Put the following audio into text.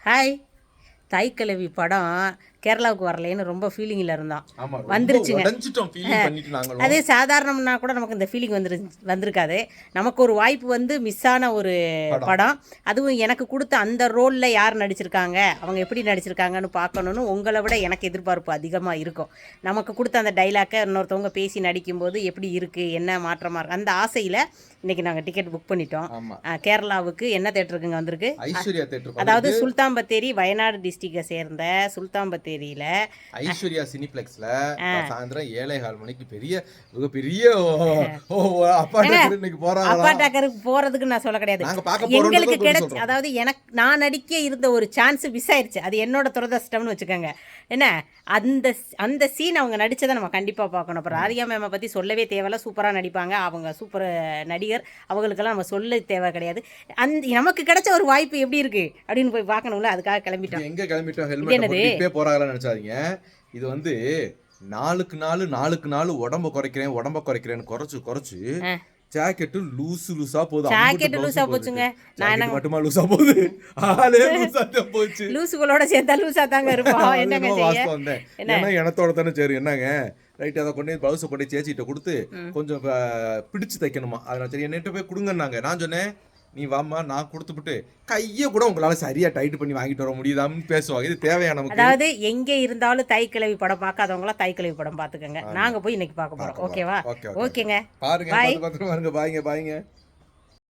Hi. தாய்க்கிழவி படம் கேரளாவுக்கு வரலேன்னு ரொம்ப ஃபீலிங்கில் இருந்தோம். வந்துருச்சுங்க. அதே சாதாரணம்னா கூட நமக்கு இந்த ஃபீலிங் வந்திருக்காது. நமக்கு ஒரு வாய்ப்பு வந்து மிஸ் ஆன ஒரு படம். அதுவும் எனக்கு கொடுத்த அந்த ரோலில் யார் நடிச்சிருக்காங்க, அவங்க எப்படி நடிச்சிருக்காங்கன்னு பார்க்கணுன்னு உங்களை விட எனக்கு எதிர்பார்ப்பு அதிகமாக இருக்கும். நமக்கு கொடுத்த அந்த டைலாக்கை இன்னொருத்தவங்க பேசி நடிக்கும்போது எப்படி இருக்குது, என்ன மாற்றமாக இருக்குது, அந்த ஆசையில் இன்றைக்கி நாங்கள் டிக்கெட் புக் பண்ணிட்டோம். கேரளாவுக்கு என்ன தேட்டருக்குங்க வந்திருக்கு? ஐஸ்வர்யா தேட்டர். அதாவது சுல்தான் பத்தேரி, வயநாடு டிஸ்ட்ரிக்டை சேர்ந்த சுல்தான் பத்தேரியில் ஐஸ்வர்யா சினிப்ளெக்ஸ்ல சாயந்தரம் 7:15 மணிக்கு பெரிய அப்பாட்டாக்கருக்கு போறதுக்கு நான் சொல்ல கிடையாது. எங்களுக்கு கிடைச்ச, அதாவது எனக்கு நான் நடிக்க இருந்த ஒரு சான்ஸ் மிஸ் ஆயிடுச்சு. அது என்னோட துரதிர்ஷ்டம்னு வச்சுக்கோங்க. என்ன அந்த சீன் அவங்க நடிச்சதை நம்ம கண்டிப்பாக பார்க்கணும். அப்புறம் ராதிகா மேமை பற்றி சொல்லவே தேவையில்ல, சூப்பராக நடிப்பாங்க. அவங்க சூப்பர் நடிகர், அவங்களுக்கெல்லாம் நம்ம சொல்ல தேவை கிடையாது. நமக்கு கிடைச்ச ஒரு வாய்ப்பு எப்படி இருக்கு அப்படின்னு போய் பார்க்கணும்ல, அதுக்காக கிளம்பிட்டோம். எங்க கிளம்பிட்டோம்? ஹெல்மெட் போறாங்கன்னு நினைச்சாதீங்க. இது வந்து நாளுக்கு நாள் உடம்ப குறைக்கிறேன்னு குறைச்சு ஜாக்கெட்டு லூசா போகுது. ஜாக்கெட் லூசா போச்சுங்க. நான் என்ன மட்டுமா லூசா போகுது, ஆளே லூசா தான் போச்சு. லூசுகளோட சேர்த்தா லூசா தாங்க இருப்போம். என்னங்க செய்ய, ஏன்னா எனத்தோட தானே சரி. என்னங்க ரைட், அதை கொண்டு பவுசை கொண்டு சேச்சிட்ட கொடுத்து கொஞ்சம் பிடிச்சு தைக்கணுமா, அதனால சரி என்னிட்ட போய் கொடுங்கன்னாங்க. நான் சொன்னேன், நீ வாமா நான் கொடுத்துட்டு கையை கூட உங்களால சரியா டைட் பண்ணி வாங்கிட்டு வர முடியுதான்னு பேசுவாங்க. இது தேவையான நமக்கு. அதாவது எங்கே இருந்தாலும் தாய்க்கிழவி படம் பார்க்காதவங்களாம் தாய்க்கிழவி படம் பார்த்துக்கங்க. நாங்க போய் இன்னைக்கு பார்க்க போறோம். ஓகேவா? ஓகேங்க, பாருங்க. பாருங்க. பாய்ங்க.